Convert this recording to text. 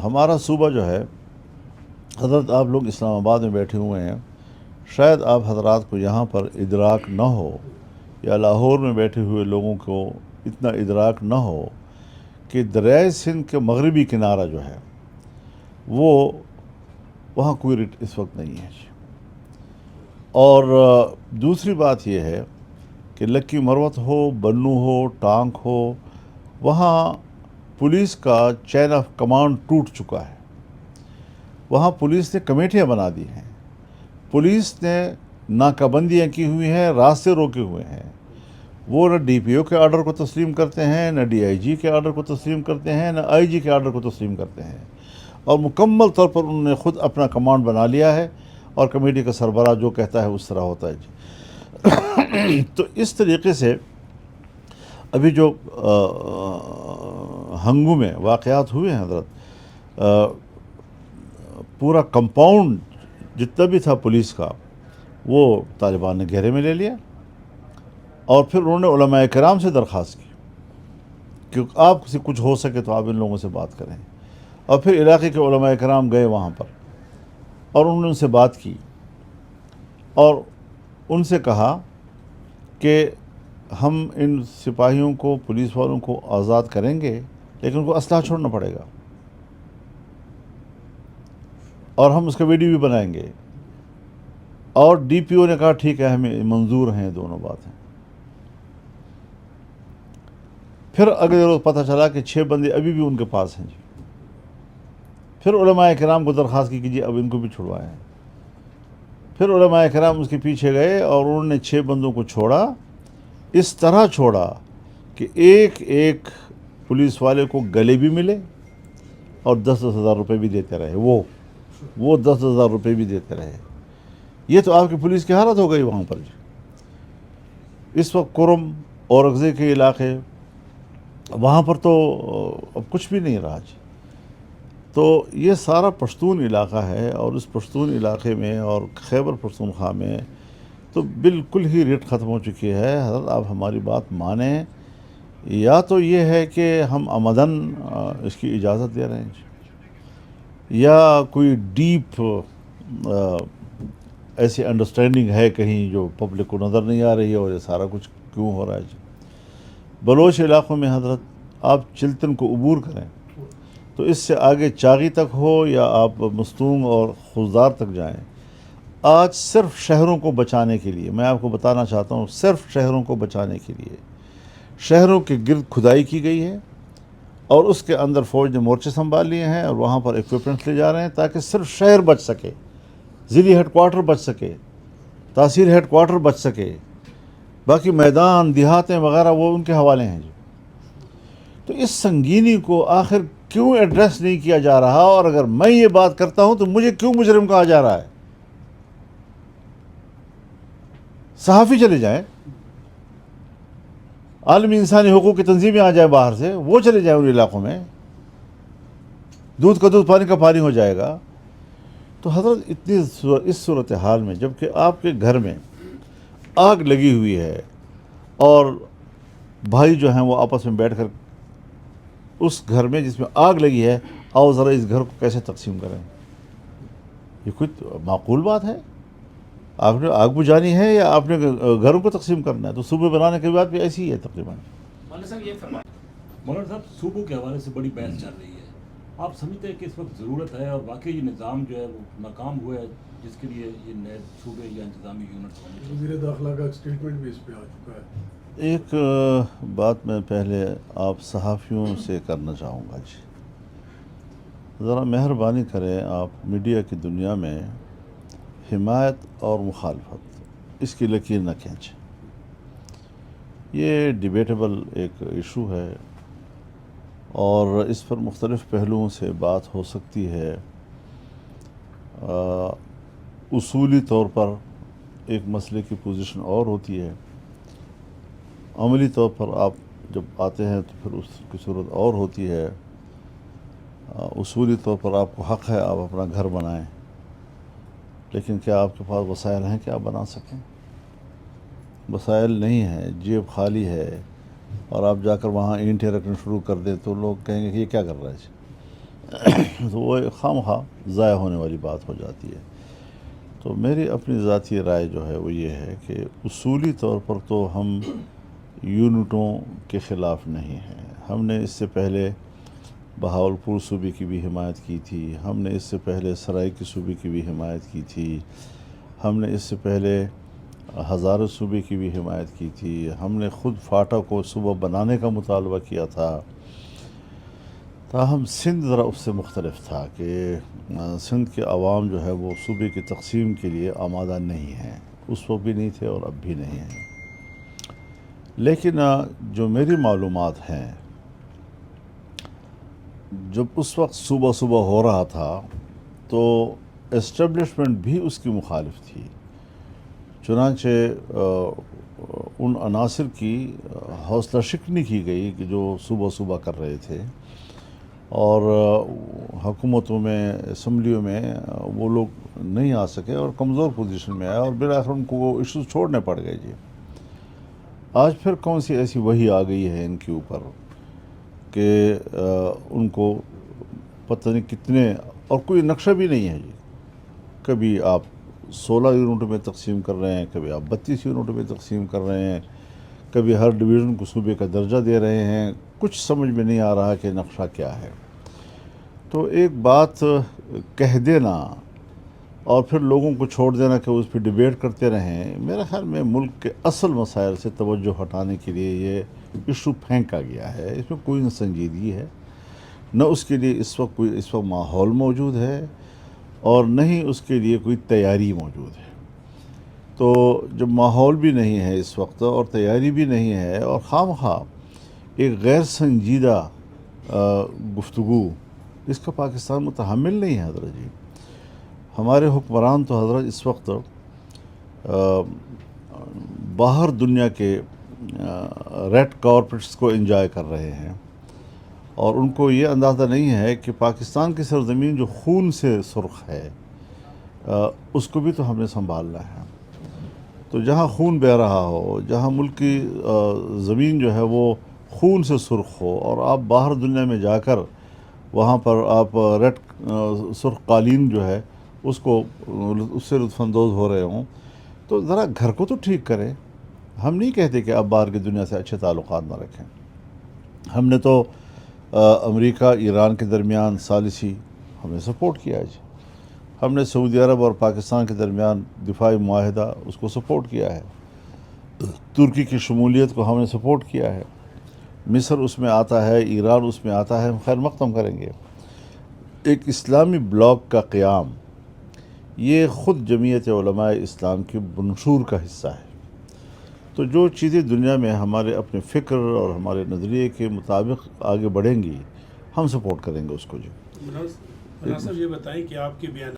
ہمارا صوبہ جو ہے، حضرت آپ لوگ اسلام آباد میں بیٹھے ہوئے ہیں، شاید آپ حضرات کو یہاں پر ادراک نہ ہو، یا لاہور میں بیٹھے ہوئے لوگوں کو اتنا ادراک نہ ہو کہ دریائے سندھ کے مغربی کنارہ جو ہے وہ وہاں کوئی ریٹ اس وقت نہیں ہے. اور دوسری بات یہ ہے کہ لکی مروت ہو، بنو ہو، ٹانک ہو، وہاں پولیس کا چین آف کمانڈ ٹوٹ چکا ہے. وہاں پولیس نے کمیٹیاں بنا دی ہیں، پولیس نے ناکہ بندیاں کی ہوئی ہیں، راستے روکے ہوئے ہیں. وہ نہ ڈی پی او کے آرڈر کو تسلیم کرتے ہیں، نہ ڈی آئی جی کے آرڈر کو تسلیم کرتے ہیں، نہ آئی جی کے آرڈر کو تسلیم کرتے ہیں. اور مکمل طور پر انہوں نے خود اپنا کمانڈ بنا لیا ہے، اور کمیٹی کا سربراہ جو کہتا ہے اس طرح ہوتا ہے جی. تو اس طریقے سے ابھی جو ہنگو میں واقعات ہوئے ہیں حضرت، پورا کمپاؤنڈ جتنا بھی تھا پولیس کا وہ طالبان نے گھیرے میں لے لیا. اور پھر انہوں نے علماء کرام سے درخواست کی کہ آپ سے کچھ ہو سکے تو آپ ان لوگوں سے بات کریں. اور پھر علاقے کے علماء کرام گئے وہاں پر، اور انہوں نے ان سے بات کی اور ان سے کہا کہ ہم ان سپاہیوں کو، پولیس والوں کو آزاد کریں گے، لیکن ان کو اسلحہ چھوڑنا پڑے گا، اور ہم اس کا ویڈیو بھی بنائیں گے. اور ڈی پی او نے کہا ٹھیک ہے، ہمیں منظور ہیں دونوں باتیں. پھر اگلے روز پتہ چلا کہ 6 بندے ابھی بھی ان کے پاس ہیں جی. پھر علماء کرام کو درخواست کی کہ جی اب ان کو بھی چھڑوائیں. پھر علماء کرام اس کے پیچھے گئے اور انہوں نے 6 بندوں کو چھوڑا. اس طرح چھوڑا کہ ایک ایک پولیس والے کو گلے بھی ملے اور 10,000 روپے بھی دیتے رہے. وہ 10,000 روپے بھی دیتے رہے. یہ تو آپ کی پولیس کی حالت ہو گئی وہاں پر جی. اس وقت کرم اورگزے کے علاقے، وہاں پر تو اب کچھ بھی نہیں رہا جی. تو یہ سارا پشتون علاقہ ہے، اور اس پشتون علاقے میں اور خیبر پختونخوا میں تو بالکل ہی ریٹ ختم ہو چکی ہے. حضرت آپ ہماری بات مانیں، یا تو یہ ہے کہ ہم عمدن اس کی اجازت دے رہے ہیں جی، یا کوئی ڈیپ ایسی انڈرسٹینڈنگ ہے کہیں جو پبلک کو نظر نہیں آ رہی ہے، اور یہ سارا کچھ کیوں ہو رہا ہے جی. بلوچ علاقوں میں حضرت آپ چلتن کو عبور کریں تو اس سے آگے چاغی تک ہو یا آپ مستونگ اور خضدار تک جائیں، آج صرف شہروں کو بچانے کے لیے، میں آپ کو بتانا چاہتا ہوں، صرف شہروں کو بچانے کے لیے شہروں کے گرد کھدائی کی گئی ہے، اور اس کے اندر فوج نے مورچے سنبھال لیے ہیں، اور وہاں پر ایکوپمنٹس لے جا رہے ہیں تاکہ صرف شہر بچ سکے، ضلعی ہیڈ کوارٹر بچ سکے، تحصیل ہیڈ کوارٹر بچ سکے. باقی میدان دیہاتیں وغیرہ وہ ان کے حوالے ہیں جی. تو اس سنگینی کو آخر کیوں ایڈریس نہیں کیا جا رہا؟ اور اگر میں یہ بات کرتا ہوں تو مجھے کیوں مجرم کہا جا رہا ہے؟ صحافی چلے جائیں، عالمی انسانی حقوق کی تنظیمیں آ جائیں باہر سے، وہ چلے جائیں ان علاقوں میں، دودھ کا دودھ پانی کا پانی ہو جائے گا. تو حضرت اس صورتحال میں جب کہ آپ کے گھر میں آگ لگی ہوئی ہے، اور بھائی جو ہیں وہ آپس میں بیٹھ کر اس گھر میں جس میں آگ لگی ہے، آؤ ذرا اس گھر کو کیسے تقسیم کریں، یہ کوئی معقول بات ہے؟ آپ نے آگ بجھانی ہے یا آپ نے گھروں کو تقسیم کرنا ہے؟ تو صوبے بنانے کے بعد بھی ایسی ہی ہے تقریباً. مولانا صاحب، صوبوں کے حوالے سے بڑی بحث چل رہی ہے. آپ سمجھتے ہیں کہ اس وقت ضرورت ہے، اور واقعی یہ نظام جو ہے وہ ناکام ہوا ہے جس کے لیے یہ نئے صوبے یا انتظامی یونٹ ہونے چاہیے؟ وزیر داخلہ کا ایک اسٹیٹمنٹ بھی اس پہ آ چکا ہے. ایک بات میں پہلے آپ صحافیوں سے کرنا چاہوں گا جی، ذرا مہربانی کریں، آپ میڈیا کی دنیا میں حمایت اور مخالفت اس کی لکیر نہ کھینچیں. یہ ڈیبیٹیبل ایک ایشو ہے، اور اس پر مختلف پہلوؤں سے بات ہو سکتی ہے. اصولی طور پر ایک مسئلے کی پوزیشن اور ہوتی ہے، عملی طور پر آپ جب آتے ہیں تو پھر اس کی صورت اور ہوتی ہے. اصولی طور پر آپ کو حق ہے آپ اپنا گھر بنائیں، لیکن کیا آپ کے پاس وسائل ہیں کہ آپ بنا سکیں؟ وسائل نہیں ہیں، جیب خالی ہے، اور آپ جا کر وہاں اینٹیں رکھنا شروع کر دیں تو لوگ کہیں گے کہ یہ کیا کر رہا ہے جی. تو وہ خواہ ضائع ہونے والی بات ہو جاتی ہے۔ تو میری اپنی ذاتی رائے جو ہے وہ یہ ہے کہ اصولی طور پر تو ہم یونٹوں کے خلاف نہیں ہیں۔ ہم نے اس سے پہلے بہاولپور صوبے کی بھی حمایت کی تھی، ہم نے اس سے پہلے سرائیکی صوبے کی بھی حمایت کی تھی، ہم نے اس سے پہلے ہزارہ صوبے کی بھی حمایت کی تھی، ہم نے خود فاٹا کو صوبہ بنانے کا مطالبہ کیا تھا۔ تاہم سندھ ذرا اس سے مختلف تھا کہ سندھ کے عوام جو ہے وہ صوبے کی تقسیم کے لیے آمادہ نہیں ہیں، اس وقت بھی نہیں تھے اور اب بھی نہیں ہیں۔ لیکن جو میری معلومات ہیں، جب اس وقت صوبہ ہو رہا تھا تو اسٹیبلشمنٹ بھی اس کی مخالف تھی، چنانچہ ان عناصر کی حوصلہ شکنی کی گئی کہ جو صوبہ کر رہے تھے، اور حکومتوں میں، اسمبلیوں میں وہ لوگ نہیں آ سکے اور کمزور پوزیشن میں آئے، اور بالآخر ان کو وہ ایشوز چھوڑنے پڑ گئے۔ جی آج پھر کون سی ایسی وحی آ گئی ہے ان کے اوپر کہ ان کو پتہ نہیں کتنے، اور کوئی نقشہ بھی نہیں ہے۔ جی کبھی آپ 16 یونٹوں میں تقسیم کر رہے ہیں، کبھی آپ 32 یونٹوں میں تقسیم کر رہے ہیں، کبھی ہر ڈویژن کو صوبے کا درجہ دے رہے ہیں، کچھ سمجھ میں نہیں آ رہا کہ نقشہ کیا ہے۔ تو ایک بات کہہ دینا اور پھر لوگوں کو چھوڑ دینا کہ اس پہ ڈیبیٹ کرتے رہیں، میرے خیال میں ملک کے اصل مسائل سے توجہ ہٹانے کے لیے یہ ایشو پھینکا گیا ہے۔ اس میں کوئی نہ سنجیدگی ہے، نہ اس کے لیے اس وقت ماحول موجود ہے، اور نہ ہی اس کے لیے کوئی تیاری موجود ہے۔ تو جب ماحول بھی نہیں ہے اس وقت اور تیاری بھی نہیں ہے، اور خواہ ایک غیر سنجیدہ گفتگو، اس کا پاکستان متحمل نہیں ہے حضرت جی۔ ہمارے حکمران تو حضرت اس وقت باہر دنیا کے ریڈ کارپٹس کو انجوائے کر رہے ہیں، اور ان کو یہ اندازہ نہیں ہے کہ پاکستان کی سرزمین جو خون سے سرخ ہے، اس کو بھی تو ہم نے سنبھالنا ہے۔ تو جہاں خون بہہ رہا ہو، جہاں ملک کی زمین جو ہے وہ خون سے سرخ ہو، اور آپ باہر دنیا میں جا کر وہاں پر آپ ریڈ سرخ قالین جو ہے اس سے لطف اندوز ہو رہے ہوں، تو ذرا گھر کو تو ٹھیک کریں۔ ہم نہیں کہتے کہ آپ باہر کی دنیا سے اچھے تعلقات نہ رکھیں۔ ہم نے تو امریکہ ایران کے درمیان ثالثی ہم نے سپورٹ کیا ہے جی۔ ہم نے سعودی عرب اور پاکستان کے درمیان دفاعی معاہدہ اس کو سپورٹ کیا ہے۔ ترکی کی شمولیت کو ہم نے سپورٹ کیا ہے۔ مصر اس میں آتا ہے، ایران اس میں آتا ہے، ہم خیر مقدم کریں گے۔ ایک اسلامی بلاک کا قیام، یہ خود جمعیت علماء اسلام کی منشور کا حصہ ہے۔ تو جو چیزیں دنیا میں ہمارے اپنے فکر اور ہمارے نظریے کے مطابق آگے بڑھیں گی، ہم سپورٹ کریں گے اس کو جی۔ مناظر صاحب یہ بتائیں کہ آپ کے بیان